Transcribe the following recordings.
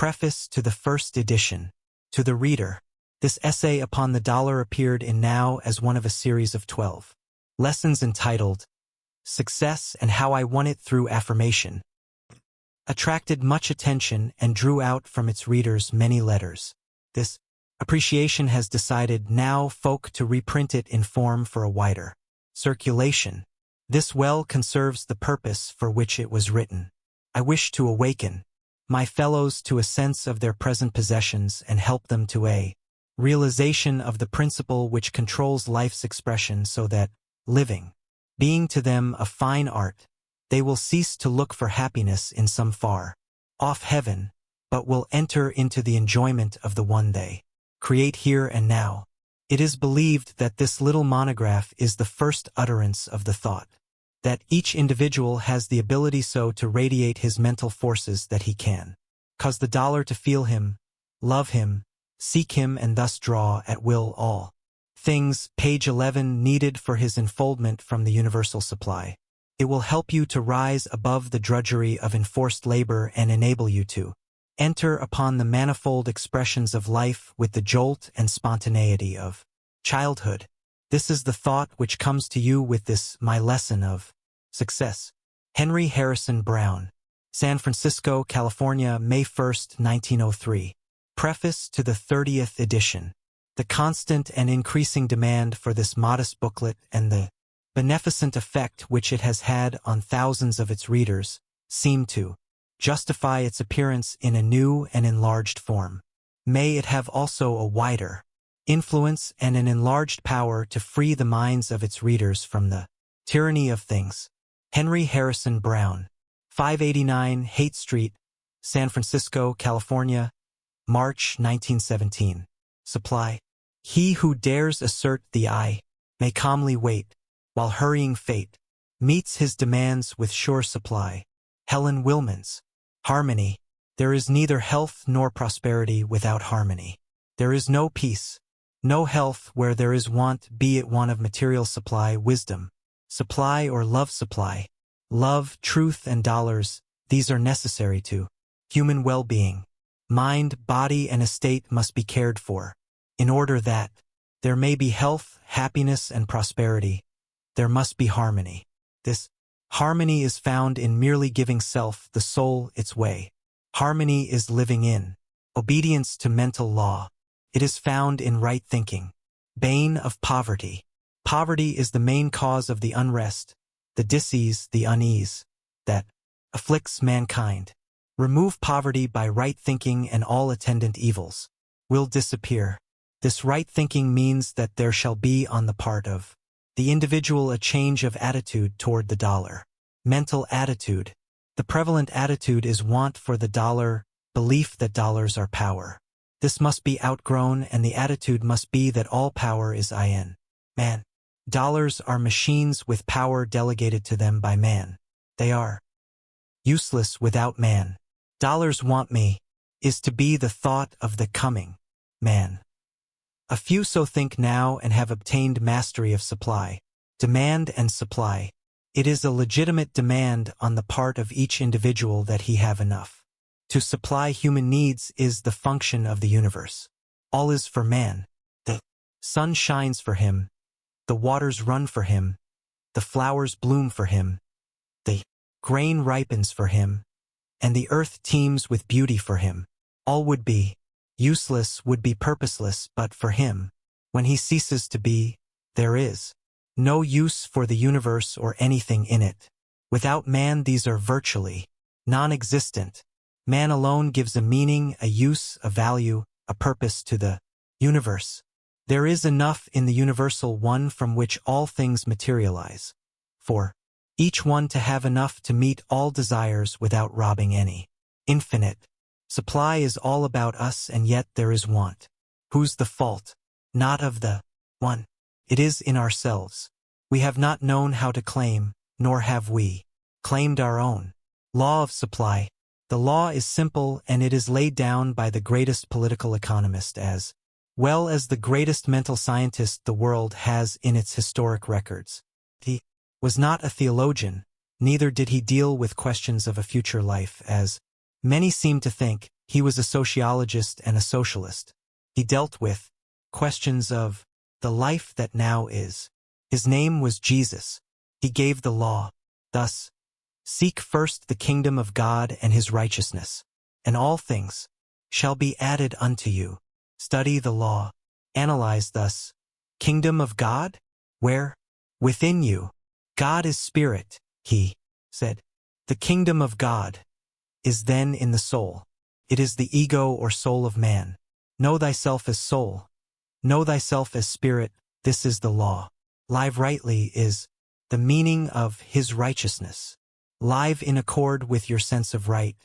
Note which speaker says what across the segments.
Speaker 1: Preface to the first edition. To the reader. This essay upon the dollar appeared in Now as one of a series of 12 lessons entitled Success and How I Won It Through Affirmation. Attracted much attention and drew out from its readers many letters. This appreciation has decided Now folk to reprint it in form for a wider circulation. This well conserves the purpose for which it was written. I wish to awaken my fellows to a sense of their present possessions and help them to a realization of the principle which controls life's expression so that, living, being to them a fine art, they will cease to look for happiness in some far-off heaven, but will enter into the enjoyment of the one they create here and now. It is believed that this little monograph is the first utterance of the thought that each individual has the ability so to radiate his mental forces that he can cause the dollar to feel him, love him, seek him, and thus draw at will all things, page 11, needed for his enfoldment from the universal supply. It will help you to rise above the drudgery of enforced labor and enable you to enter upon the manifold expressions of life with the jolt and spontaneity of childhood. This is the thought which comes to you with this, my lesson of success. Henry Herrison Brown. San Francisco, California, May 1, 1903. Preface to the 30th edition. The constant and increasing demand for this modest booklet and the beneficent effect which it has had on thousands of its readers seem to justify its appearance in a new and enlarged form. May it have also a wider influence and an enlarged power to free the minds of its readers from the tyranny of things. Henry Herrison Brown. 589 Haight Street, San Francisco, California, March 1917. Supply. He who dares assert the I may calmly wait, while hurrying fate meets his demands with sure supply. Helen Wilmans. Harmony. There is neither health nor prosperity without harmony. There is no peace, no health where there is want, be it one of material supply, wisdom supply, or love supply. Love, truth, and dollars, these are necessary to human well-being. Mind, body, and estate must be cared for. In order that there may be health, happiness, and prosperity, there must be harmony. This harmony is found in merely giving self, the soul, its way. Harmony is living in obedience to mental law. It is found in right thinking. Bane of poverty. Poverty is the main cause of the unrest, the disease, the unease that afflicts mankind. Remove poverty by right thinking and all attendant evils will disappear. This right thinking means that there shall be on the part of the individual a change of attitude toward the dollar. Mental attitude. The prevalent attitude is want for the dollar, belief that dollars are power. This must be outgrown, and the attitude must be that all power is in man. Dollars are machines with power delegated to them by man. They are useless without man. Dollars want me is to be the thought of the coming man. A few so think now and have obtained mastery of supply. Demand and supply. It is a legitimate demand on the part of each individual that he have enough. To supply human needs is the function of the universe. All is for man. The sun shines for him. The waters run for him. The flowers bloom for him. The grain ripens for him. And the earth teems with beauty for him. All would be useless, would be purposeless, but for him. When he ceases to be, there is no use for the universe or anything in it. Without man, these are virtually non-existent. Man alone gives a meaning, a use, a value, a purpose to the universe. There is enough in the universal one from which all things materialize, for each one to have enough to meet all desires without robbing any. Infinite supply is all about us, and yet there is want. Whose the fault? Not of the one. It is in ourselves. We have not known how to claim, nor have we claimed our own law of supply. The law is simple, and it is laid down by the greatest political economist as well as the greatest mental scientist the world has in its historic records. He was not a theologian, neither did he deal with questions of a future life, as many seem to think, He was a sociologist and a socialist. He dealt with questions of the life that now is. His name was Jesus. He gave the law. Thus, seek first the kingdom of God and his righteousness, and all things shall be added unto you. Study the law. Analyze thus. Kingdom of God? Where? Within you. God is spirit, he said. The kingdom of God is then in the soul. It is the ego or soul of man. Know thyself as soul. Know thyself as spirit. This is the law. Live rightly is the meaning of his righteousness. Live in accord with your sense of right.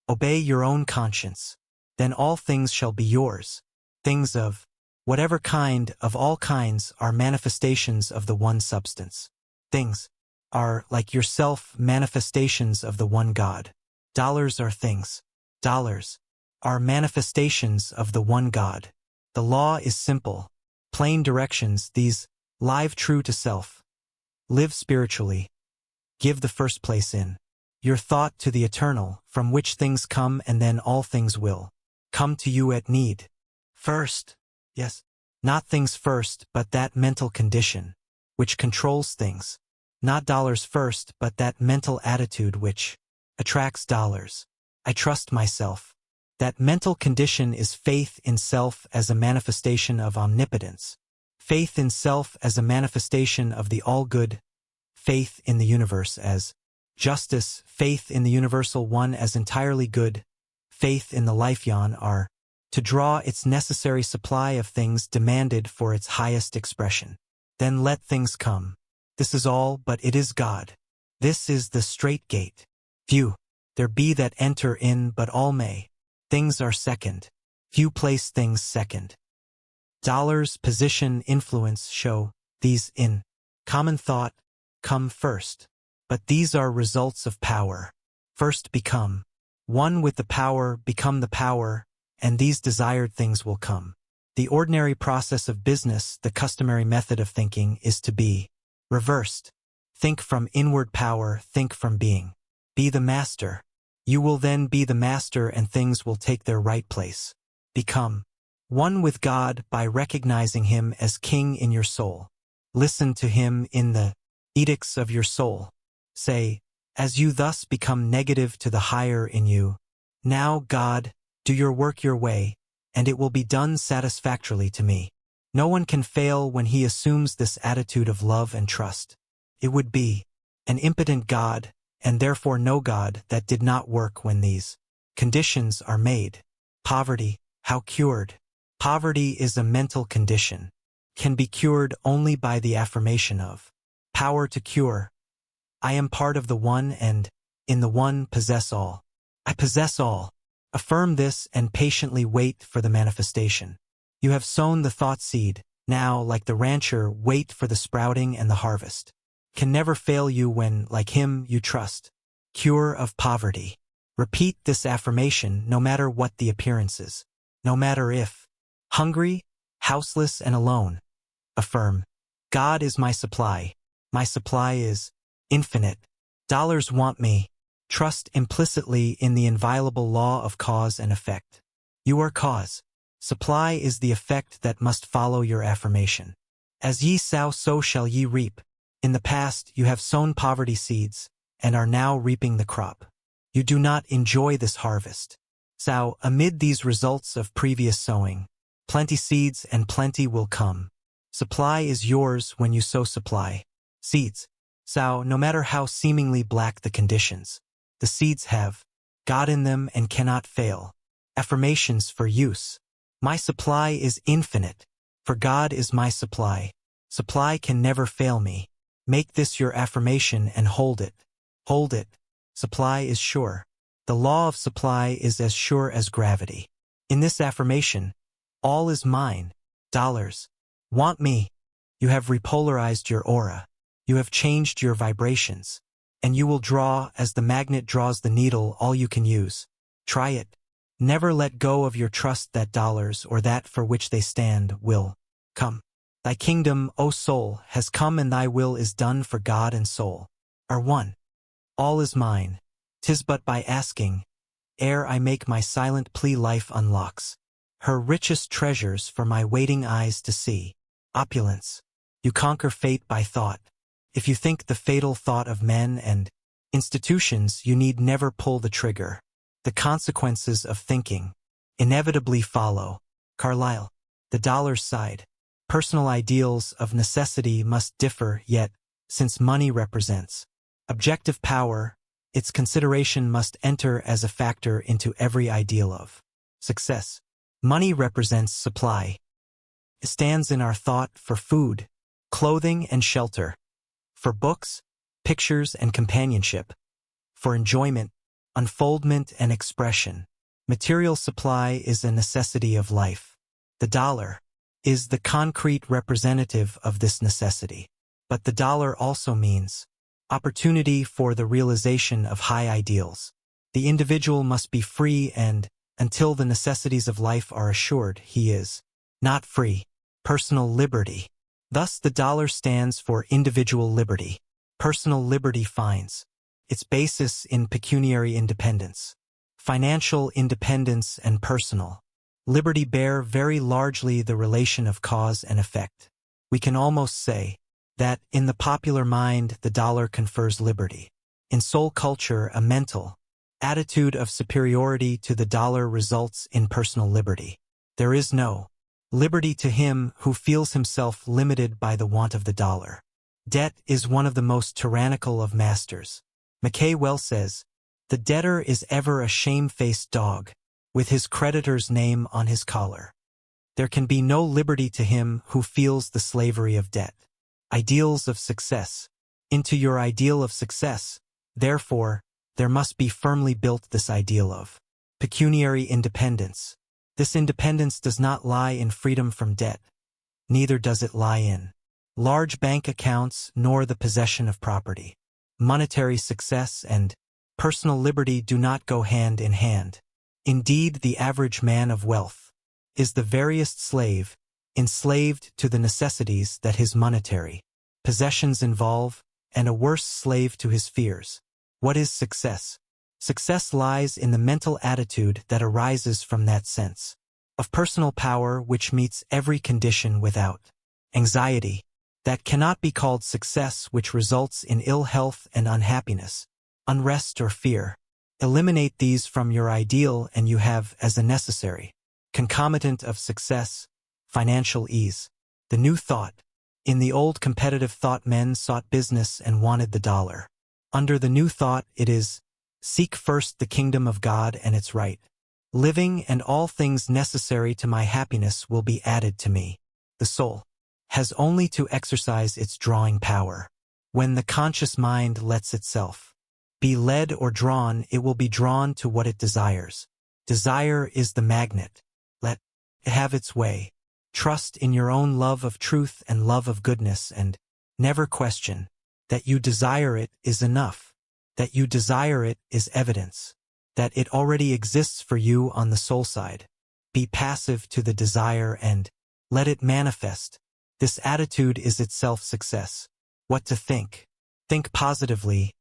Speaker 1: Obey your own conscience. Then all things shall be yours. Things of whatever kind, of all kinds, are manifestations of the one substance. Things are, like yourself, manifestations of the one God. Dollars are things. Dollars are manifestations of the one God. The law is simple. Plain directions, these live true to self. Live spiritually. Give the first place in your thought to the eternal, from which things come and then all things will come to you at need. First, yes, not things first, but that mental condition which controls things. Not dollars first, but that mental attitude which attracts dollars. I trust myself. That mental condition is faith in self as a manifestation of omnipotence. Faith in self as a manifestation of the all-good. Faith in the universe as justice. Faith in the universal one as entirely good. Faith in the life yon are to draw its necessary supply of things demanded for its highest expression. Then let things come. This is all, but it is God. This is the straight gate. Few there be that enter in, but all may. Things are second. Few place things second. Dollars, position, influence show these in common thought come first. But these are results of power. First become one with the power, become the power, and these desired things will come. The ordinary process of business, the customary method of thinking, is to be reversed. Think from inward power, think from being. Be the master. You will then be the master and things will take their right place. Become one with God by recognizing him as king in your soul. Listen to him in the edicts of your soul. Say, as you thus become negative to the higher in you, now, God, do your work your way, and it will be done satisfactorily to me. No one can fail when he assumes this attitude of love and trust. It would be an impotent God, and therefore no God, that did not work when these conditions are made. Poverty, how cured? Poverty is a mental condition, can be cured only by the affirmation of power to cure. I am part of the one and in the one possess all. I possess all. Affirm this and patiently wait for the manifestation. You have sown the thought seed, now, like the rancher, wait for the sprouting and the harvest. Can never fail you when, like him, you trust. Cure of poverty. Repeat this affirmation no matter what the appearances. No matter if hungry, houseless, and alone. Affirm, God is my supply. My supply is infinite. Dollars want me. Trust implicitly in the inviolable law of cause and effect. You are cause. Supply is the effect that must follow your affirmation. As ye sow, so shall ye reap. In the past, you have sown poverty seeds, and are now reaping the crop. You do not enjoy this harvest. Sow, amid these results of previous sowing, plenty seeds and plenty will come. Supply is yours when you sow supply. Seeds. Sow, no matter how seemingly black the conditions. The seeds have God in them and cannot fail. Affirmations for use. My supply is infinite, for God is my supply. Supply can never fail me. Make this your affirmation and hold it. Hold it. Supply is sure. The law of supply is as sure as gravity. In this affirmation, all is mine. Dollars want me. You have repolarized your aura. You have changed your vibrations. And you will draw, as the magnet draws the needle, all you can use. Try it. Never let go of your trust that dollars, or that for which they stand, will come. Thy kingdom, O soul, has come and thy will is done, for God and soul are one. All is mine. 'Tis but by asking, ere I make my silent plea life unlocks her richest treasures for my waiting eyes to see. Opulence. You conquer fate by thought. If you think the fatal thought of men and institutions, you need never pull the trigger. The consequences of thinking inevitably follow. Carlyle. The dollar's side. Personal ideals of necessity must differ, yet, since money represents objective power, its consideration must enter as a factor into every ideal of success. Money represents supply. It stands in our thought for food, clothing, and shelter, for books, pictures, and companionship, for enjoyment, unfoldment, and expression. Material supply is a necessity of life. The dollar is the concrete representative of this necessity. But the dollar also means opportunity for the realization of high ideals. The individual must be free, and, until the necessities of life are assured, he is not free. Personal liberty. Thus the dollar stands for individual liberty. Personal liberty finds its basis in pecuniary independence. Financial independence and personal liberty bear very largely the relation of cause and effect. We can almost say that, in the popular mind, the dollar confers liberty. In soul culture, a mental attitude of superiority to the dollar results in personal liberty. There is no liberty to him who feels himself limited by the want of the dollar. Debt is one of the most tyrannical of masters. Mackay well says, "The debtor is ever a shame-faced dog, with his creditor's name on his collar." There can be no liberty to him who feels the slavery of debt. Ideals of success. Into your ideal of success, therefore, there must be firmly built this ideal of pecuniary independence. This independence does not lie in freedom from debt. Neither does it lie in large bank accounts nor the possession of property. Monetary success and personal liberty do not go hand in hand. Indeed, the average man of wealth is the veriest slave, enslaved to the necessities that his monetary possessions involve, and a worse slave to his fears. What is success? Success lies in the mental attitude that arises from that sense of personal power which meets every condition without anxiety. That cannot be called success, which results in ill health and unhappiness, unrest or fear. Eliminate these from your ideal and you have, as a necessary concomitant of success, financial ease. The new thought. In the old competitive thought, men sought business and wanted the dollar. Under the new thought, it is, seek first the kingdom of God and its right living, and all things necessary to my happiness will be added to me. The soul has only to exercise its drawing power. When the conscious mind lets itself be led or drawn, it will be drawn to what it desires. Desire is the magnet. Let it have its way. Trust in your own love of truth and love of goodness, and never question. That you desire it is enough. That you desire it is evidence that it already exists for you on the soul side. Be passive to the desire and let it manifest. This attitude is itself success. What to think? Think positively.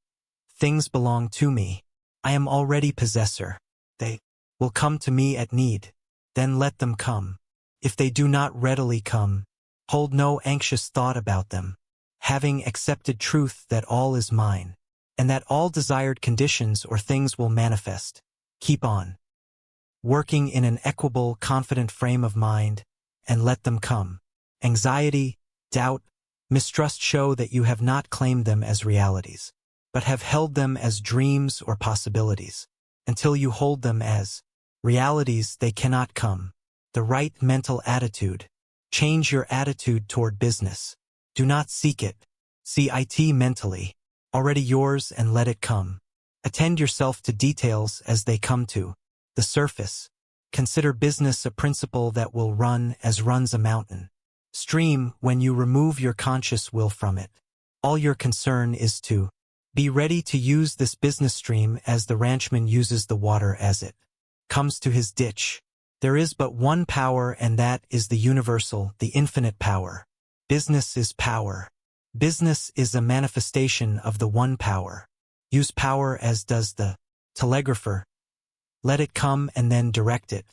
Speaker 1: Things belong to me. I am already possessor. They will come to me at need. Then let them come. If they do not readily come, hold no anxious thought about them. Having accepted truth that all is mine, and that all desired conditions or things will manifest, keep on working in an equable, confident frame of mind, and let them come. Anxiety, doubt, mistrust show that you have not claimed them as realities, but have held them as dreams or possibilities. Until you hold them as realities, they cannot come. The right mental attitude. Change your attitude toward business. Do not seek it. See it mentally, already yours, and let it come. Attend yourself to details as they come to the surface. Consider business a principle that will run as runs a mountain stream when you remove your conscious will from it. All your concern is to be ready to use this business stream as the ranchman uses the water as it comes to his ditch. There is but one power, and that is the universal, the infinite power. Business is power. Business is a manifestation of the one power. Use power as does the telegrapher. Let it come and then direct it.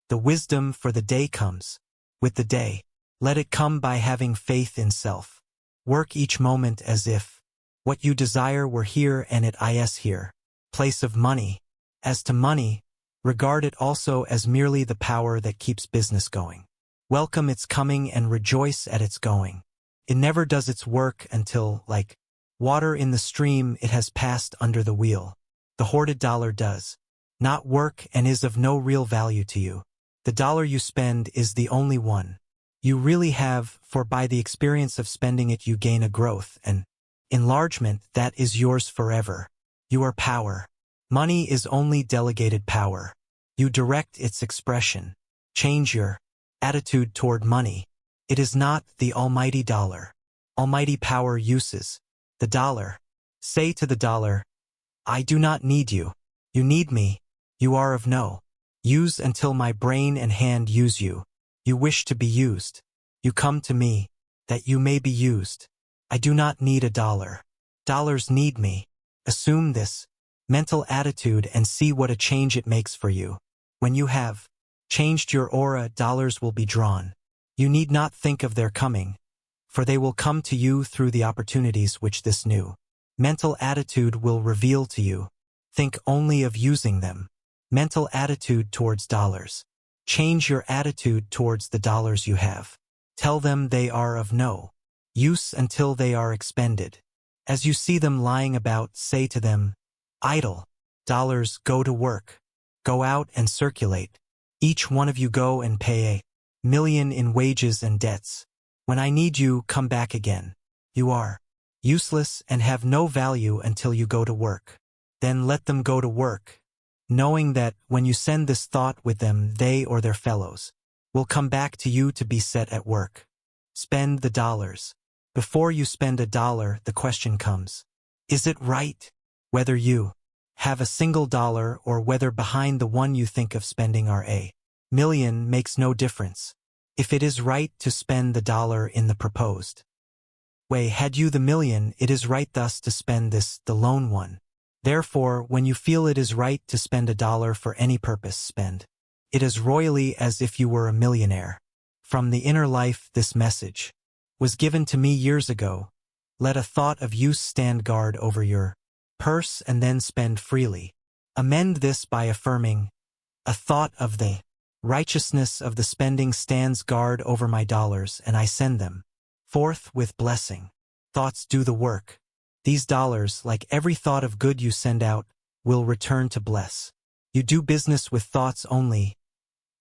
Speaker 1: The wisdom for the day comes with the day. Let it come by having faith in self. Work each moment as if what you desire were here and it is here. Place of money. As to money, regard it also as merely the power that keeps business going. Welcome its coming and rejoice at its going. It never does its work until, like water in the stream, it has passed under the wheel. The hoarded dollar does not work and is of no real value to you. The dollar you spend is the only one you really have, for by the experience of spending it you gain a growth and enlargement that is yours forever. You are power. Money is only delegated power. You direct its expression. Change your attitude toward money. It is not the almighty dollar. Almighty power uses the dollar. Say to the dollar, I do not need you. You need me. You are of no use until my brain and hand use you. You wish to be used. You come to me, that you may be used. I do not need a dollar. Dollars need me. Assume this mental attitude and see what a change it makes for you. When you have changed your aura, dollars will be drawn. You need not think of their coming, for they will come to you through the opportunities which this new mental attitude will reveal to you. Think only of using them. Mental attitude towards dollars. Change your attitude towards the dollars you have. Tell them they are of no use until they are expended. As you see them lying about, say to them, idle dollars, go to work. Go out and circulate. Each one of you go and pay $1 million in wages and debts. When I need you, come back again. You are useless and have no value until you go to work. Then let them go to work, knowing that when you send this thought with them, they or their fellows will come back to you to be set at work. Spend the dollars. Before you spend a dollar, the question comes, is it right? Whether you have a single dollar or whether behind the one you think of spending are $1 million makes no difference. If it is right to spend the dollar in the proposed way, had you the $1 million, it is right thus to spend this, the lone one. Therefore, when you feel it is right to spend a dollar for any purpose, spend it as royally as if you were a millionaire. From the inner life, this message was given to me years ago. Let a thought of use stand guard over your purse and then spend freely. Amend this by affirming, a thought of the righteousness of the spending stands guard over my dollars, and I send them forth with blessing. Thoughts do the work. These dollars, like every thought of good you send out, will return to bless. You do business with thoughts only.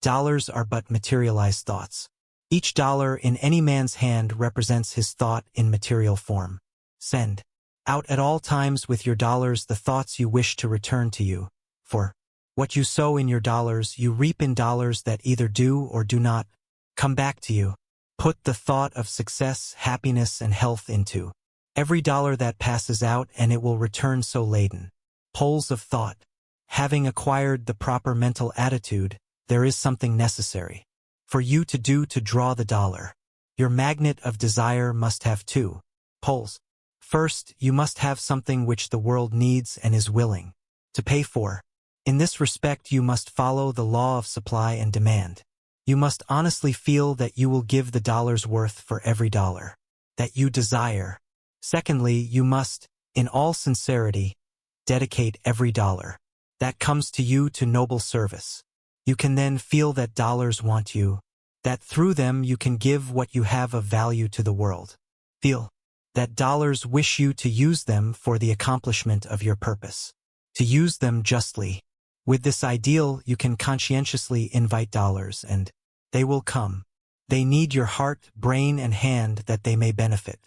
Speaker 1: Dollars are but materialized thoughts. Each dollar in any man's hand represents his thought in material form. Send out at all times with your dollars the thoughts you wish to return to you. For what you sow in your dollars, you reap in dollars that either do or do not come back to you. Put the thought of success, happiness, and health into every dollar that passes out, and it will return so laden. Poles of thought. Having acquired the proper mental attitude, there is something necessary for you to do to draw the dollar. Your magnet of desire must have two poles. First, you must have something which the world needs and is willing to pay for. In this respect, you must follow the law of supply and demand. You must honestly feel that you will give the dollar's worth for every dollar that you desire. Secondly, you must, in all sincerity, dedicate every dollar that comes to you to noble service. You can then feel that dollars want you, that through them you can give what you have of value to the world. Feel that dollars wish you to use them for the accomplishment of your purpose, to use them justly. With this ideal, you can conscientiously invite dollars, and they will come. They need your heart, brain, and hand that they may benefit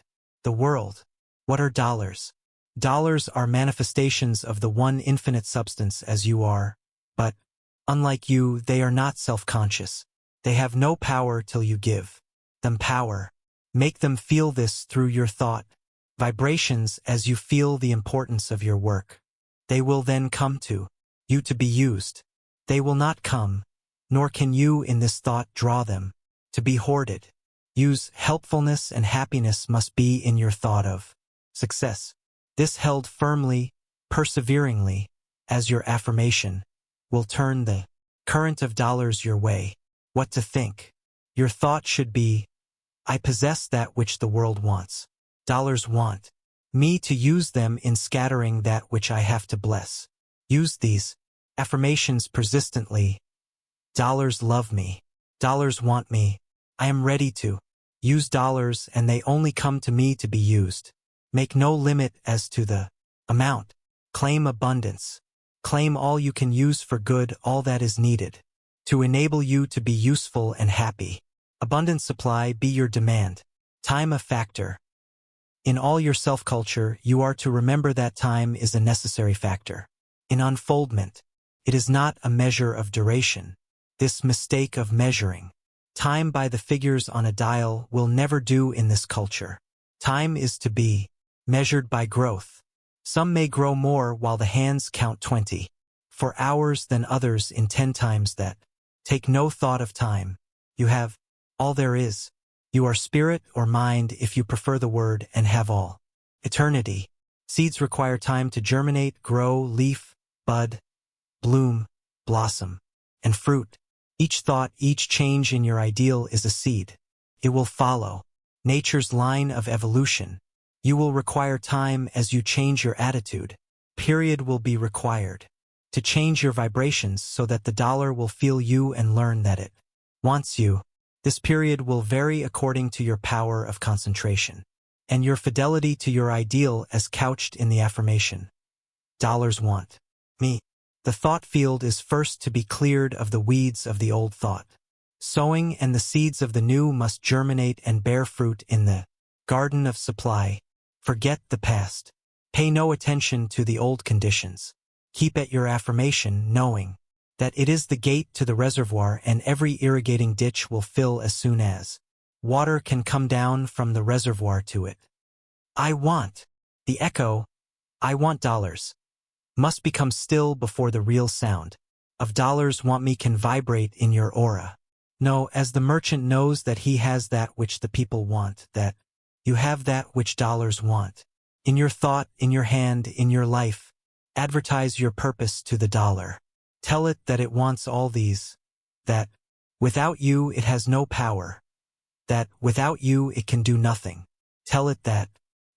Speaker 1: the world. What are dollars? Dollars are manifestations of the one infinite substance as you are, but, unlike you, they are not self-conscious. They have no power till you give them power. Make them feel this through your thought vibrations as you feel the importance of your work. They will then come to you to be used. They will not come, nor can you in this thought draw them, to be hoarded. Use helpfulness and happiness must be in your thought of success. This held firmly, perseveringly, as your affirmation. will turn the current of dollars your way. What to think? Your thought should be, I possess that which the world wants. Dollars want me to use them in scattering that which I have to bless. Use these affirmations persistently. Dollars love me. Dollars want me. I am ready to use dollars, and they only come to me to be used. Make no limit as to the amount. Claim abundance. Claim all you can use for good, all that is needed to enable you to be useful and happy. Abundant supply be your demand. Time a factor. In all your self-culture, you are to remember that time is a necessary factor. In unfoldment, it is not a measure of duration. This mistake of measuring time by the figures on a dial will never do in this culture. Time is to be measured by growth. Some may grow more while the hands count 20 for hours than others in 10 times that. Take no thought of time. You have all there is. You are spirit or mind if you prefer the word, and have all. Eternity. Seeds require time to germinate, grow, leaf, bud, bloom, blossom, and fruit. Each thought, each change in your ideal is a seed. It will follow nature's line of evolution. You will require time as you change your attitude. Period will be required to change your vibrations so that the dollar will feel you and learn that it wants you. This period will vary according to your power of concentration and your fidelity to your ideal as couched in the affirmation. Dollars want me. The thought field is first to be cleared of the weeds of the old thought. Sowing and the seeds of the new must germinate and bear fruit in the garden of supply. Forget the past. Pay no attention to the old conditions. Keep at your affirmation, knowing that it is the gate to the reservoir, and every irrigating ditch will fill as soon as water can come down from the reservoir to it. I want. The echo, I want dollars, must become still before the real sound of dollars want me can vibrate in your aura. Know, as the merchant knows that he has that which the people want, that you have that which dollars want. In your thought, in your hand, in your life, advertise your purpose to the dollar. Tell it that it wants all these, that without you it has no power, that without you it can do nothing. Tell it that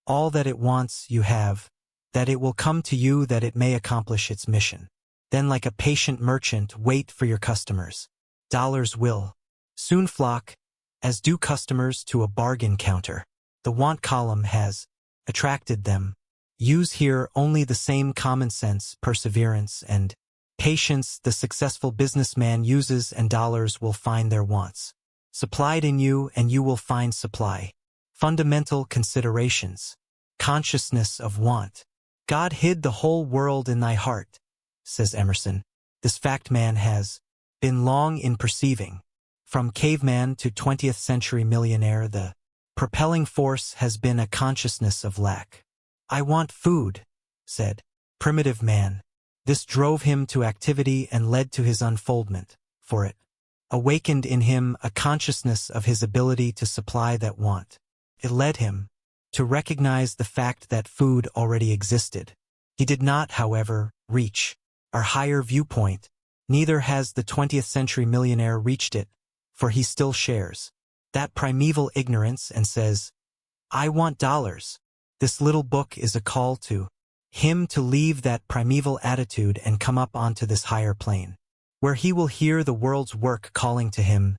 Speaker 1: all that it wants you have, that it will come to you that it may accomplish its mission. Then, like a patient merchant, wait for your customers. Dollars will soon flock, as do customers to a bargain counter. The want column has attracted them. Use here only the same common sense, perseverance, and patience the successful businessman uses, and dollars will find their wants supplied in you, and you will find supply. Fundamental considerations. Consciousness of want. God hid the whole world in thy heart, says Emerson. This fact man has been long in perceiving. From caveman to 20th century millionaire, the propelling force has been a consciousness of lack. I want food, said primitive man. This drove him to activity and led to his unfoldment, for it awakened in him a consciousness of his ability to supply that want. It led him to recognize the fact that food already existed. He did not, however, reach our higher viewpoint. Neither has the 20th century millionaire reached it, for he still shares that primeval ignorance and says, I want dollars. This little book is a call to him to leave that primeval attitude and come up onto this higher plane, where he will hear the world's work calling to him.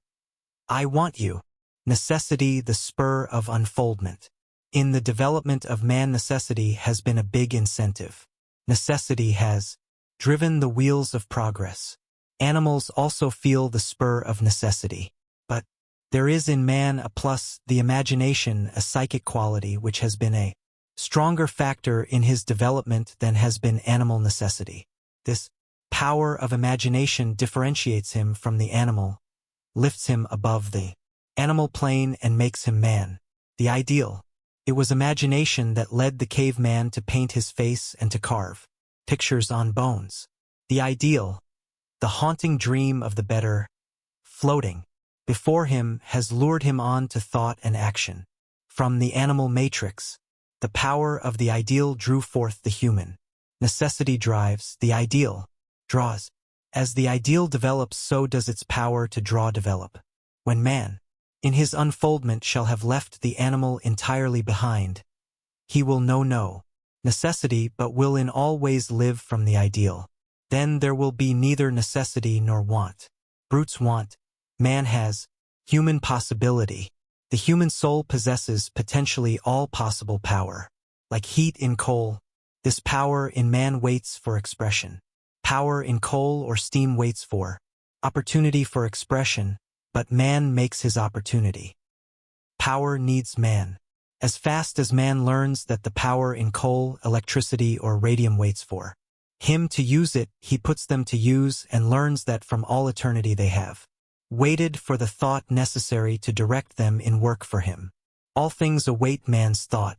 Speaker 1: I want you. Necessity, the spur of unfoldment. In the development of man, necessity has been a big incentive. Necessity has driven the wheels of progress. Animals also feel the spur of necessity. But there is in man a plus, the imagination, a psychic quality which has been a stronger factor in his development than has been animal necessity. This power of imagination differentiates him from the animal, lifts him above the animal plane, and makes him man. The ideal. It was imagination that led the caveman to paint his face and to carve pictures on bones. The ideal, the haunting dream of the better, floating before him, has lured him on to thought and action. From the animal matrix, the power of the ideal drew forth the human. Necessity drives, the ideal draws. As the ideal develops, so does its power to draw develop. When man, in his unfoldment, shall have left the animal entirely behind, he will know no necessity, but will in all ways live from the ideal. Then there will be neither necessity nor want. Brutes want, man has, human possibility. The human soul possesses potentially all possible power. Like heat in coal, this power in man waits for expression. Power in coal or steam waits for opportunity for expression, but man makes his opportunity. Power needs man. As fast as man learns that the power in coal, electricity, or radium waits for him to use it, he puts them to use and learns that from all eternity they have waited for the thought necessary to direct them in work for him. All things await man's thought.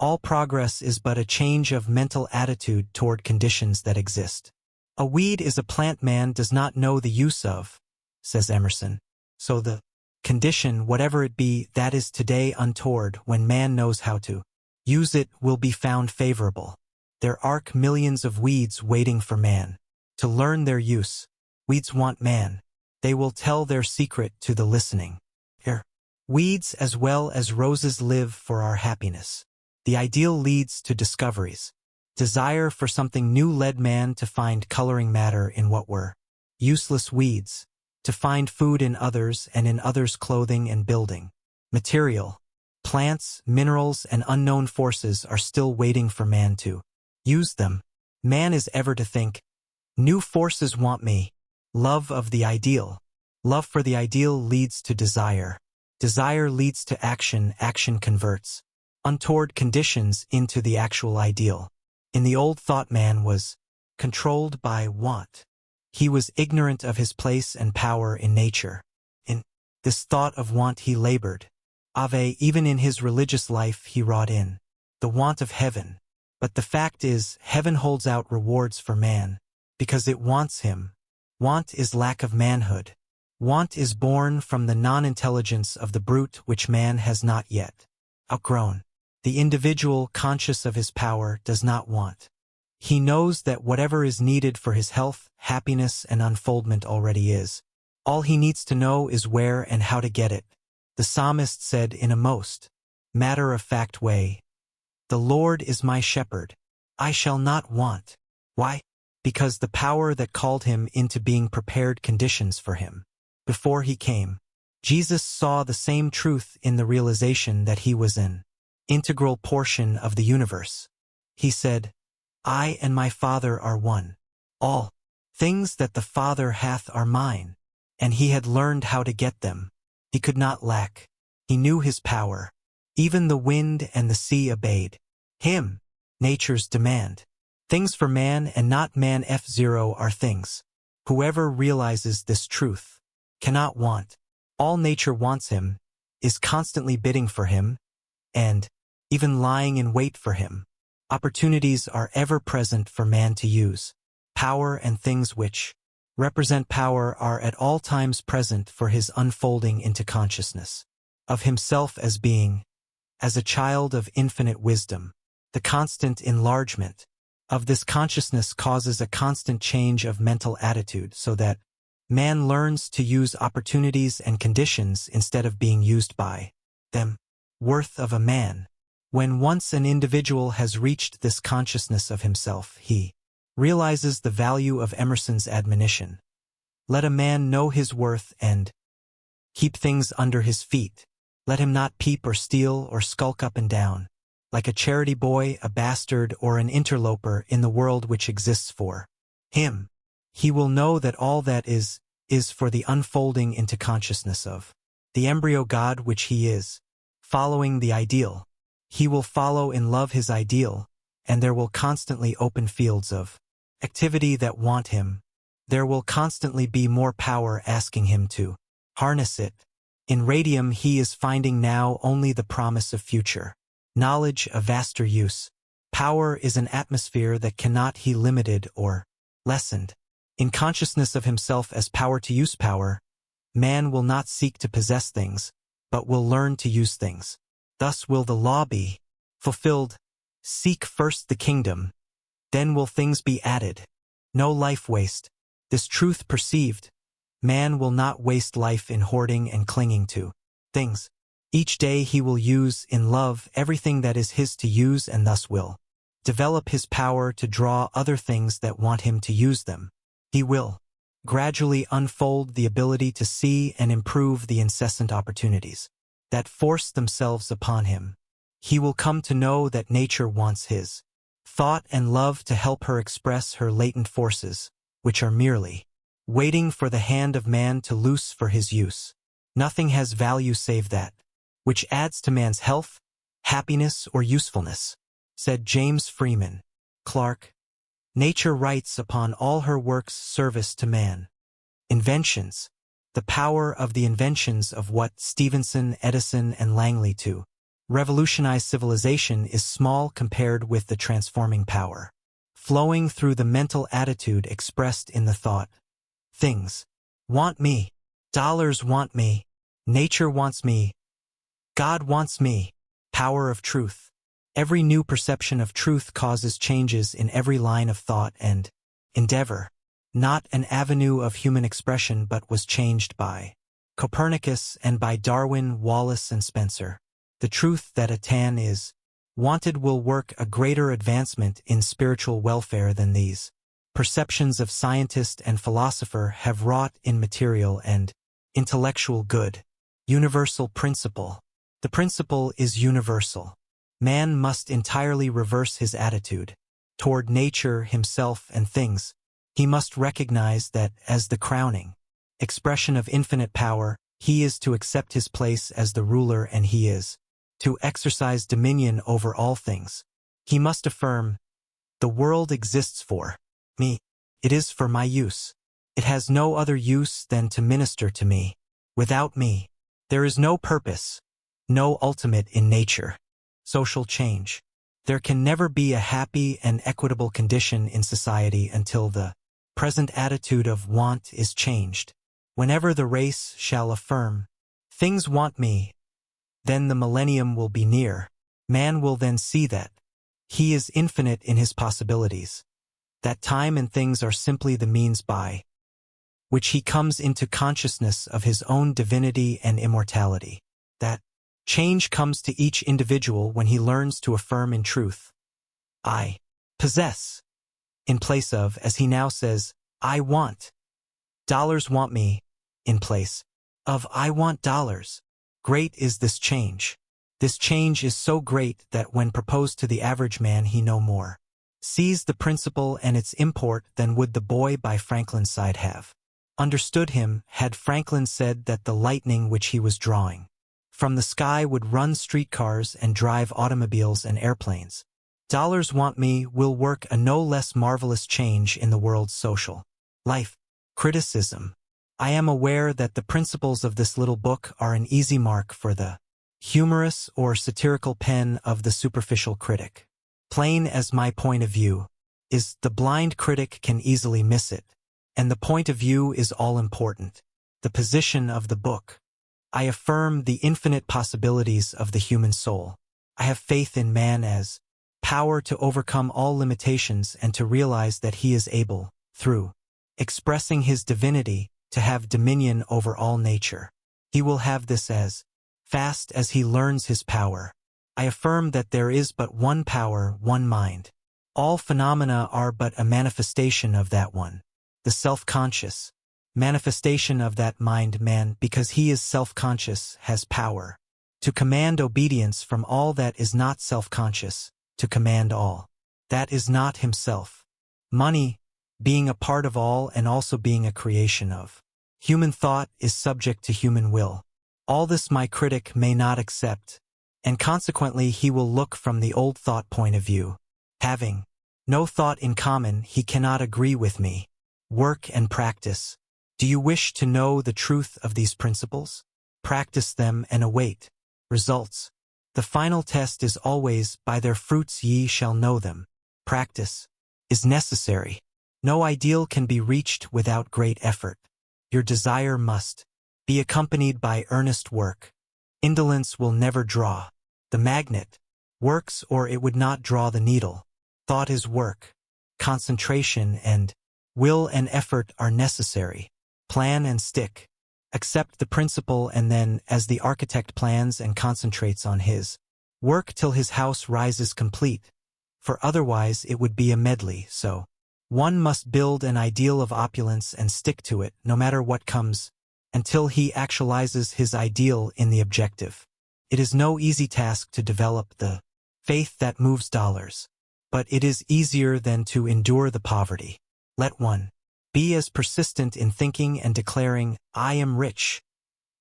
Speaker 1: All progress is but a change of mental attitude toward conditions that exist. A weed is a plant man does not know the use of, says Emerson. So the condition, whatever it be, that is today untoward, when man knows how to use it, will be found favorable. There are millions of weeds waiting for man to learn their use. Weeds want man. They will tell their secret to the listening ear. Weeds as well as roses live for our happiness. The ideal leads to discoveries. Desire for something new led man to find coloring matter in what were useless weeds, to find food in others and in others clothing and building. Material, plants, minerals, and unknown forces are still waiting for man to use them. Man is ever to think, new forces want me. Love of the ideal. Love for the ideal leads to desire. Desire leads to action. Action converts untoward conditions into the actual ideal. In the old thought, man was controlled by want. He was ignorant of his place and power in nature. In this thought of want he labored. Even in his religious life he wrought in the want of heaven. But the fact is, heaven holds out rewards for man, because it wants him. Want is lack of manhood. Want is born from the non-intelligence of the brute which man has not yet outgrown. The individual, conscious of his power, does not want. He knows that whatever is needed for his health, happiness, and unfoldment already is. All he needs to know is where and how to get it. The psalmist said in a most matter-of-fact way, "The Lord is my shepherd. I shall not want." Why? Because the power that called him into being prepared conditions for him. Before he came, Jesus saw the same truth in the realization that he was an integral portion of the universe. He said, "I and my Father are one. All things that the Father hath are mine." And he had learned how to get them. He could not lack. He knew his power. Even the wind and the sea obeyed him. Nature's demand. Things for man and not man. F0 are things. Whoever realizes this truth cannot want. All nature wants him, is constantly bidding for him, and even lying in wait for him. Opportunities are ever present for man to use. Power and things which represent power are at all times present for his unfolding into consciousness of himself as being, as a child of infinite wisdom. The constant enlargement of this consciousness causes a constant change of mental attitude so that man learns to use opportunities and conditions instead of being used by them. Worth of a man. When once an individual has reached this consciousness of himself, he realizes the value of Emerson's admonition. Let a man know his worth and keep things under his feet. Let him not peep or steal or skulk up and down, like a charity boy, a bastard, or an interloper in the world which exists for him. He will know that all that is for the unfolding into consciousness of the embryo God which he is, following the ideal. He will follow and love his ideal, and there will constantly open fields of activity that want him. There will constantly be more power asking him to harness it. In radium he is finding now only the promise of future knowledge, a vaster use. Power is an atmosphere that cannot be limited or lessened. In consciousness of himself as power to use power, man will not seek to possess things, but will learn to use things. Thus will the law be fulfilled. Seek first the kingdom, then will things be added. No life waste. This truth perceived, man will not waste life in hoarding and clinging to things. Each day he will use in love everything that is his to use, and thus will develop his power to draw other things that want him to use them. He will gradually unfold the ability to see and improve the incessant opportunities that force themselves upon him. He will come to know that nature wants his thought and love to help her express her latent forces, which are merely waiting for the hand of man to loose for his use. Nothing has value save that which adds to man's health, happiness, or usefulness, said James Freeman Clarke. Nature writes upon all her works service to man. Inventions. The power of the inventions of what Stephenson, Edison, and Langley to revolutionize civilization is small compared with the transforming power flowing through the mental attitude expressed in the thought. Things want me. Dollars want me. Nature wants me. God wants me. Power of truth. Every new perception of truth causes changes in every line of thought and endeavor. Not an avenue of human expression, but was changed by Copernicus and by Darwin, Wallace, and Spencer. The truth that a tan is wanted will work a greater advancement in spiritual welfare than these perceptions of scientist and philosopher have wrought in material and intellectual good. Universal principle. The principle is universal. Man must entirely reverse his attitude toward nature, himself, and things. He must recognize that, as the crowning expression of infinite power, he is to accept his place as the ruler, and he is to exercise dominion over all things. He must affirm, the world exists for me. It is for my use. It has no other use than to minister to me. Without me, there is no purpose, no ultimate in nature. Social change. There can never be a happy and equitable condition in society until the present attitude of want is changed. Whenever the race shall affirm, things want me, then the millennium will be near. Man will then see that he is infinite in his possibilities, that time and things are simply the means by which he comes into consciousness of his own divinity and immortality. That change comes to each individual when he learns to affirm in truth, I possess, in place of, as he now says, I want. Dollars want me, in place of I want dollars. Great is this change. This change is so great that when proposed to the average man he no more sees the principle and its import than would the boy by Franklin's side have understood him had Franklin said that the lightning which he was drawing from the sky would run streetcars and drive automobiles and airplanes. Dollars want me will work a no less marvelous change in the world's social life. Criticism. I am aware that the principles of this little book are an easy mark for the humorous or satirical pen of the superficial critic. Plain as my point of view is, the blind critic can easily miss it, and the point of view is all important. The position of the book. I affirm the infinite possibilities of the human soul. I have faith in man as power to overcome all limitations and to realize that he is able, through expressing his divinity, to have dominion over all nature. He will have this as fast as he learns his power. I affirm that there is but one power, one mind. All phenomena are but a manifestation of that one. The self-conscious manifestation of that mind, man, because he is self-conscious, has power to command obedience from all that is not self-conscious, to command all that is not himself. Money, being a part of all and also being a creation of human thought, is subject to human will. All this my critic may not accept, and consequently he will look from the old thought point of view. Having no thought in common, he cannot agree with me. Work and practice. Do you wish to know the truth of these principles? Practice them and await results. The final test is always, by their fruits ye shall know them. Practice is necessary. No ideal can be reached without great effort. Your desire must be accompanied by earnest work. Indolence will never draw the magnet. Works, or it would not draw the needle. Thought is work, concentration, and Will and effort are necessary. Plan and stick. Accept the principle and then, as the architect plans and concentrates on his work till his house rises complete, for otherwise it would be a medley, so one must build an ideal of opulence and stick to it, no matter what comes, until he actualizes his ideal in the objective. It is no easy task to develop the faith that moves dollars, but it is easier than to endure the poverty. Let one be as persistent in thinking and declaring, "I am rich,"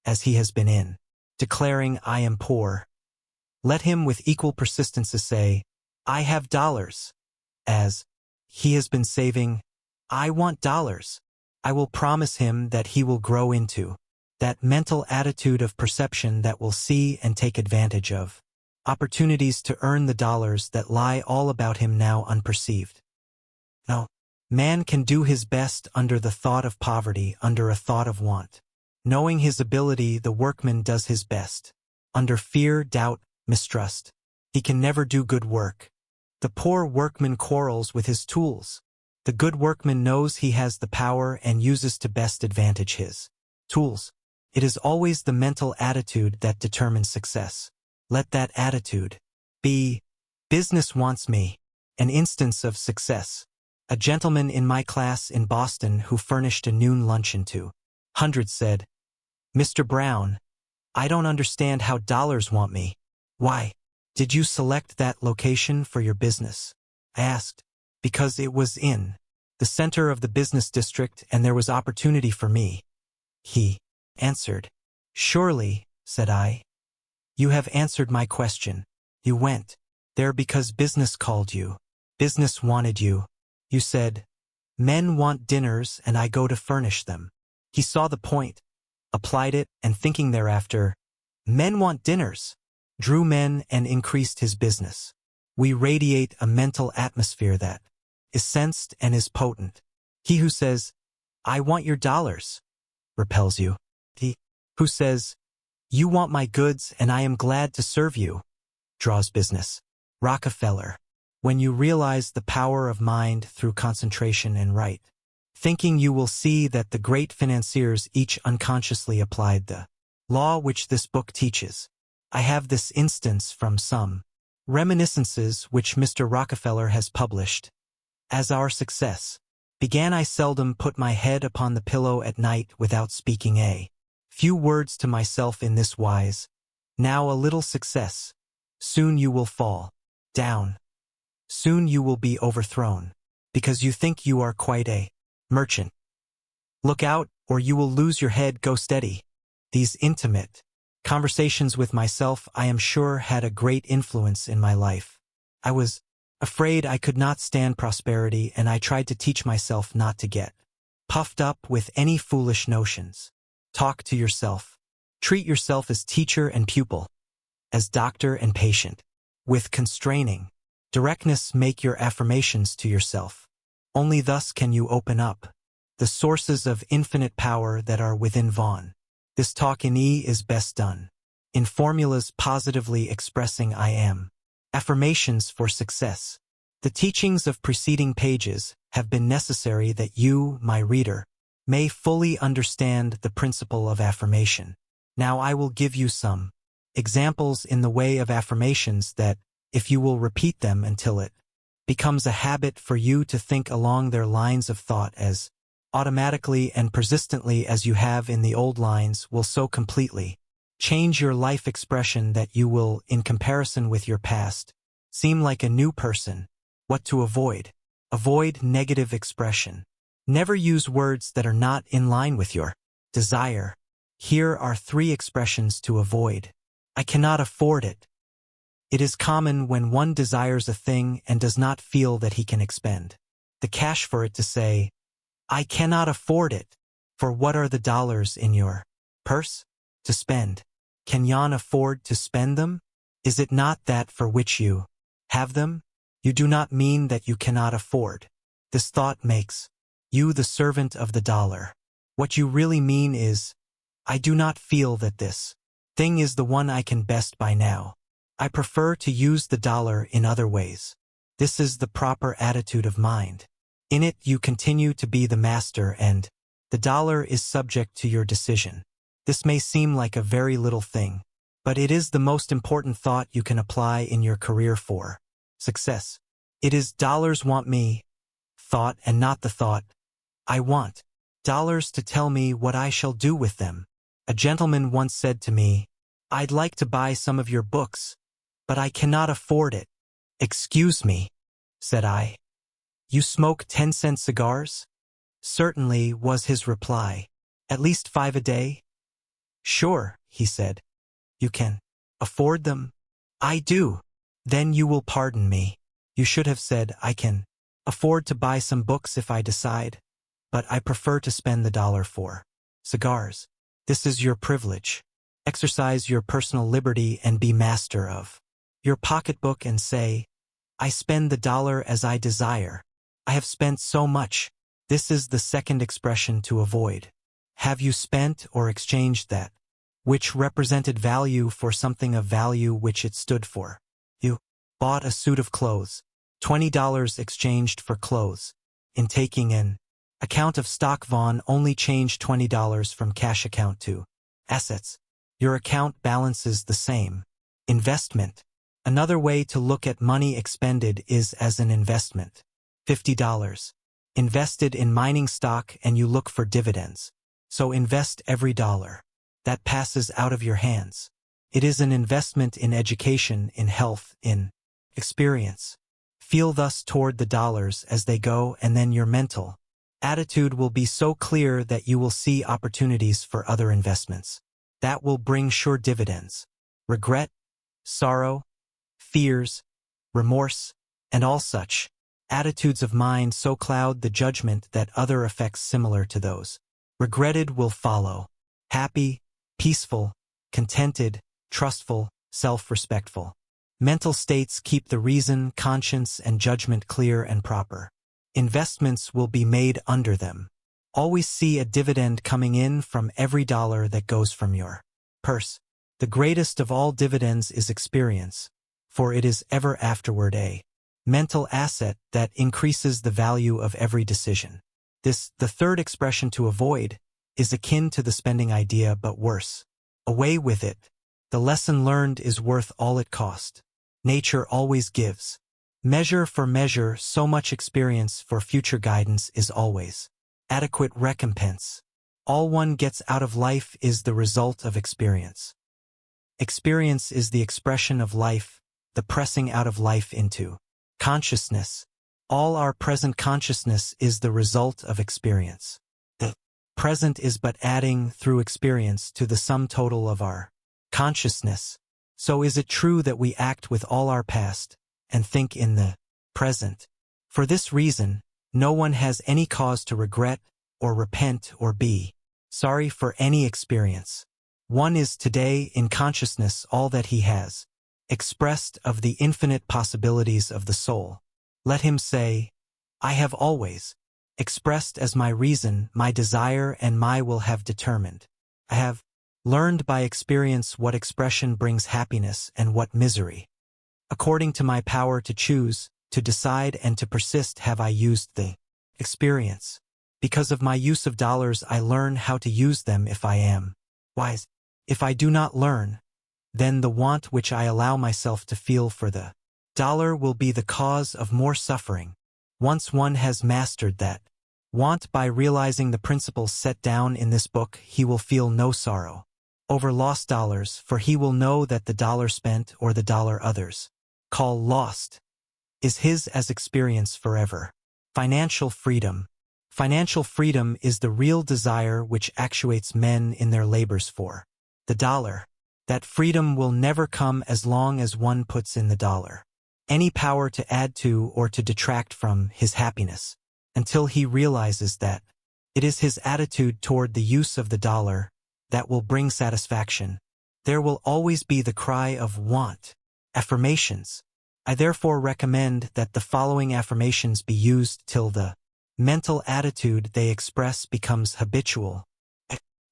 Speaker 1: as he has been in declaring, "I am poor." Let him with equal persistence say, "I have dollars," as he has been saying, "I want dollars." I will promise him that he will grow into that mental attitude of perception that will see and take advantage of opportunities to earn the dollars that lie all about him now unperceived. No, man can do his best under the thought of poverty, under a thought of want. Knowing his ability, the workman does his best. Under fear, doubt, mistrust, he can never do good work. The poor workman quarrels with his tools. The good workman knows he has the power and uses to best advantage his tools. It is always the mental attitude that determines success. Let that attitude be, "Business wants me." An instance of success. A gentleman in my class in Boston who furnished a noon luncheon to hundreds said, "Mr. Brown, I don't understand how dollars want me. Why did you select that location for your business?" I asked. "Because it was in the center of the business district and there was opportunity for me," he answered. "Surely," said I, "you have answered my question. You went there because business called you. Business wanted you. You said, 'Men want dinners and I go to furnish them.'" He saw the point, applied it, and thinking thereafter, "Men want dinners," drew men and increased his business. We radiate a mental atmosphere that is sensed and is potent. He who says, "I want your dollars," repels you. He who says, "You want my goods and I am glad to serve you," draws business. Rockefeller. When you realize the power of mind through concentration and right thinking, you will see that the great financiers each unconsciously applied the law which this book teaches. I have this instance from some reminiscences which Mr. Rockefeller has published. As our success began, I seldom put my head upon the pillow at night without speaking a few words to myself in this wise: "Now a little success. Soon you will fall down. Soon you will be overthrown, because you think you are quite a merchant. Look out, or you will lose your head. Go steady." These intimate conversations with myself, I am sure, had a great influence in my life. I was afraid I could not stand prosperity, and I tried to teach myself not to get puffed up with any foolish notions. Talk to yourself. Treat yourself as teacher and pupil, as doctor and patient. With constraining directness, make your affirmations to yourself. Only thus can you open up the sources of infinite power that are within Vaughn. This talk in E is best done in formulas positively expressing I am. Affirmations for success. The teachings of preceding pages have been necessary that you, my reader, may fully understand the principle of affirmation. Now I will give you some examples in the way of affirmations that, if you will repeat them until it becomes a habit for you to think along their lines of thought as automatically and persistently as you have in the old lines, will so completely change your life expression that you will, in comparison with your past, seem like a new person. What to avoid? Avoid negative expression. Never use words that are not in line with your desire. Here are 3 expressions to avoid. I cannot afford it. It is common when one desires a thing and does not feel that he can expend the cash for it to say, "I cannot afford it." For what are the dollars in your purse? To spend. Can yon afford to spend them? Is it not that for which you have them? You do not mean that you cannot afford. This thought makes you the servant of the dollar. What you really mean is, I do not feel that this thing is the one I can best buy now. I prefer to use the dollar in other ways. This is the proper attitude of mind. In it you continue to be the master and the dollar is subject to your decision. This may seem like a very little thing, but it is the most important thought you can apply in your career for success. It is dollars want me, thought, and not the thought, I want dollars to tell me what I shall do with them. A gentleman once said to me, I'd like to buy some of your books, but I cannot afford it. Excuse me, said I. You smoke 10-cent cigars? Certainly, was his reply. At least 5 a day? Sure, he said. You can afford them? I do. Then you will pardon me. You should have said, I can afford to buy some books if I decide, but I prefer to spend the dollar for cigars. This is your privilege. Exercise your personal liberty and be master of your pocketbook and say, I spend the dollar as I desire. I have spent so much. This is the second expression to avoid. Have you spent or exchanged that which represented value for something of value which it stood for? You bought a suit of clothes. $20 exchanged for clothes. In taking an account of stock, Vaughn only changed $20 from cash account to assets. Your account balances the same. Investment. Another way to look at money expended is as an investment. $50. Invested in mining stock and you look for dividends. So invest every dollar that passes out of your hands. It is an investment in education, in health, in experience. Feel thus toward the dollars as they go, and then your mental attitude will be so clear that you will see opportunities for other investments. That will bring sure dividends. Regret, sorrow, fears, remorse, and all such attitudes of mind so cloud the judgment that other effects similar to those regretted will follow. Happy, peaceful, contented, trustful, self-respectful mental states keep the reason, conscience, and judgment clear and proper. Investments will be made under them. Always see a dividend coming in from every dollar that goes from your purse. The greatest of all dividends is experience, for it is ever afterward a mental asset that increases the value of every decision. This, the third expression to avoid, is akin to the spending idea but worse. Away with it. The lesson learned is worth all it cost. Nature always gives. Measure for measure, so much experience for future guidance is always adequate recompense. All one gets out of life is the result of experience. Experience is the expression of life, the pressing out of life into consciousness. All our present consciousness is the result of experience. The present is but adding, through experience, to the sum total of our consciousness. So is it true that we act with all our past and think in the present. For this reason, no one has any cause to regret or repent or be sorry for any experience. One is today in consciousness all that he has expressed of the infinite possibilities of the soul. Let him say, I have always expressed as my reason, my desire, and my will have determined. I have learned by experience what expression brings happiness and what misery. According to my power to choose, to decide, and to persist have I used the experience. Because of my use of dollars I learn how to use them if I am wise. If I do not learn, then the want which I allow myself to feel for the dollar will be the cause of more suffering. Once one has mastered that want by realizing the principles set down in this book, he will feel no sorrow over lost dollars, for he will know that the dollar spent or the dollar others call lost is his as experience forever. Financial freedom. Financial freedom is the real desire which actuates men in their labors for the dollar. That freedom will never come as long as one puts in the dollar any power to add to or to detract from his happiness, until he realizes that it is his attitude toward the use of the dollar that will bring satisfaction. There will always be the cry of want. Affirmations. I therefore recommend that the following affirmations be used till the mental attitude they express becomes habitual.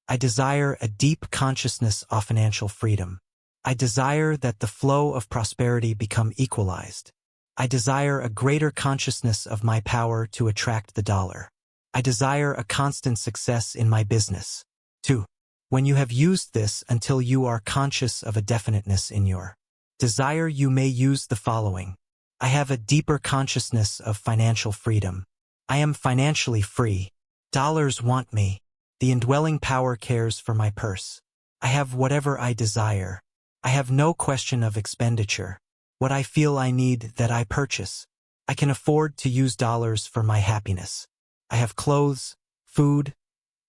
Speaker 1: I desire a deep consciousness of financial freedom. I desire that the flow of prosperity become equalized. I desire a greater consciousness of my power to attract the dollar. I desire a constant success in my business. 2. When you have used this until you are conscious of a definiteness in your desire, you may use the following. I have a deeper consciousness of financial freedom. I am financially free. Dollars want me. The indwelling power cares for my purse. I have whatever I desire. I have no question of expenditure. What I feel I need, that I purchase. I can afford to use dollars for my happiness. I have clothes, food,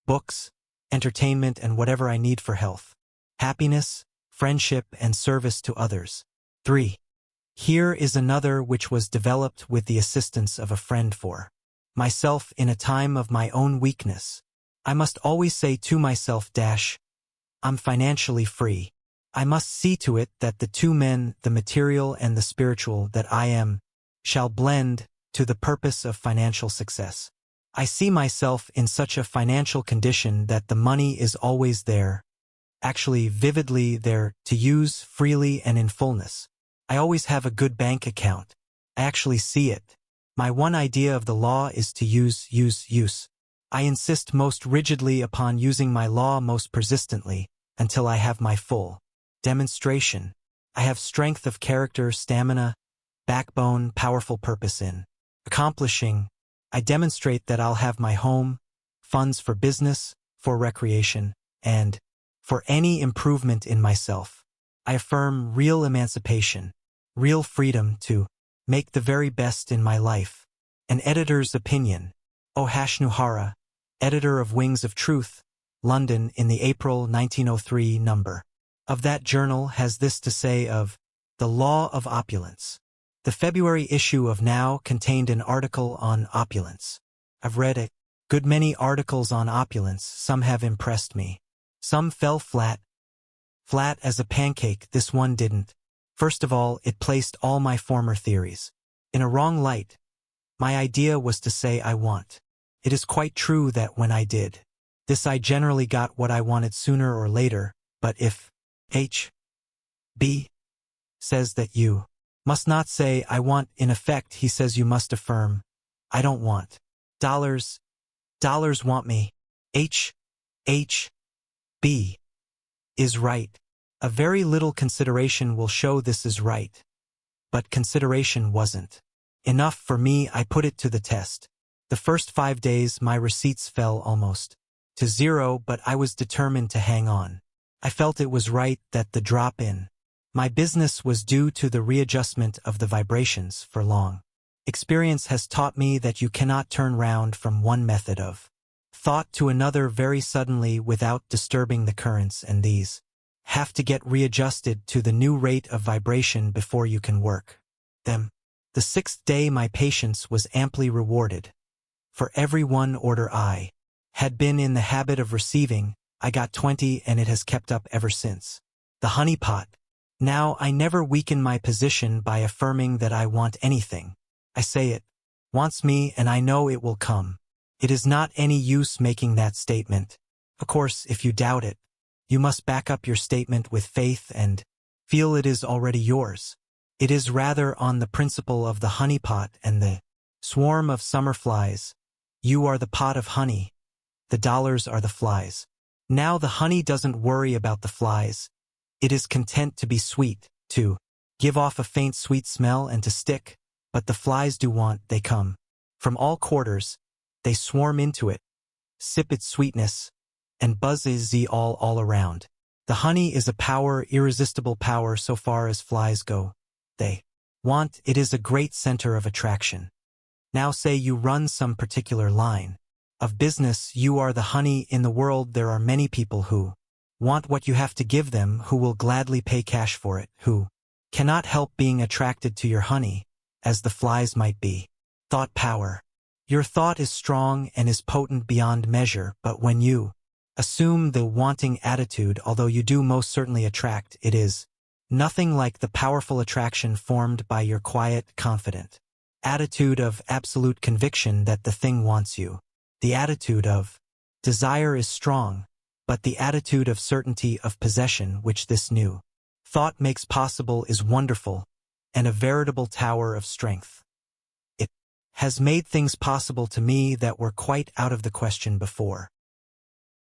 Speaker 1: books, entertainment, and whatever I need for health, happiness, friendship, and service to others. 3. Here is another which was developed with the assistance of a friend for myself in a time of my own weakness. I must always say to myself, I'm financially free. I must see to it that the two men, the material and the spiritual that I am, shall blend to the purpose of financial success. I see myself in such a financial condition that the money is always there, actually vividly there, to use freely and in fullness. I always have a good bank account. I actually see it. My one idea of the law is to use. I insist most rigidly upon using my law most persistently until I have my full demonstration. I have strength of character, stamina, backbone, powerful purpose in accomplishing. I demonstrate that I'll have my home, funds for business, for recreation, and for any improvement in myself. I affirm real emancipation, real freedom to make the very best in my life. An editor's opinion. O. Hashnuhara, editor of Wings of Truth, London, in the April 1903 number of that journal, has this to say of the law of opulence. The February issue of Now contained an article on opulence. I've read a good many articles on opulence. Some have impressed me. Some fell flat as a pancake. This one didn't. First of all, it placed all my former theories in a wrong light. My idea was to say I want. It is quite true that when I did this, I generally got what I wanted sooner or later, but if H.B. says that you must not say I want, in effect he says you must affirm I don't want. Dollars want me. H.B. is right. A very little consideration will show this is right. But consideration wasn't enough for me. I put it to the test. The first 5 days my receipts fell almost to zero, but I was determined to hang on. I felt it was right that the drop in my business was due to the readjustment of the vibrations for long. Experience has taught me that you cannot turn round from one method of thought to another very suddenly without disturbing the currents, and these have to get readjusted to the new rate of vibration before you can work them. The 6th day my patience was amply rewarded. For every one order I had been in the habit of receiving, I got 20, and it has kept up ever since. The honeypot. Now I never weaken my position by affirming that I want anything. I say it wants me, and I know it will come. It is not any use making that statement. Of course, if you doubt it, you must back up your statement with faith and feel it is already yours. It is rather on the principle of the honeypot and the swarm of summer flies. You are the pot of honey. The dollars are the flies. Now the honey doesn't worry about the flies. It is content to be sweet, to give off a faint sweet smell and to stick, but the flies do want, they come from all quarters, they swarm into it, sip its sweetness, and buzz all around. The honey is a power, irresistible power so far as flies go. They want, it is a great center of attraction. Now say you run some particular line of business, you are the honey in the world. There are many people who want what you have to give them, who will gladly pay cash for it, who cannot help being attracted to your honey, as the flies might be. Thought power. Your thought is strong and is potent beyond measure, but when you assume the wanting attitude, although you do most certainly attract, it is nothing like the powerful attraction formed by your quiet, confident attitude of absolute conviction that the thing wants you. The attitude of desire is strong, but the attitude of certainty of possession which this new thought makes possible is wonderful. and a veritable tower of strength. It has made things possible to me that were quite out of the question before.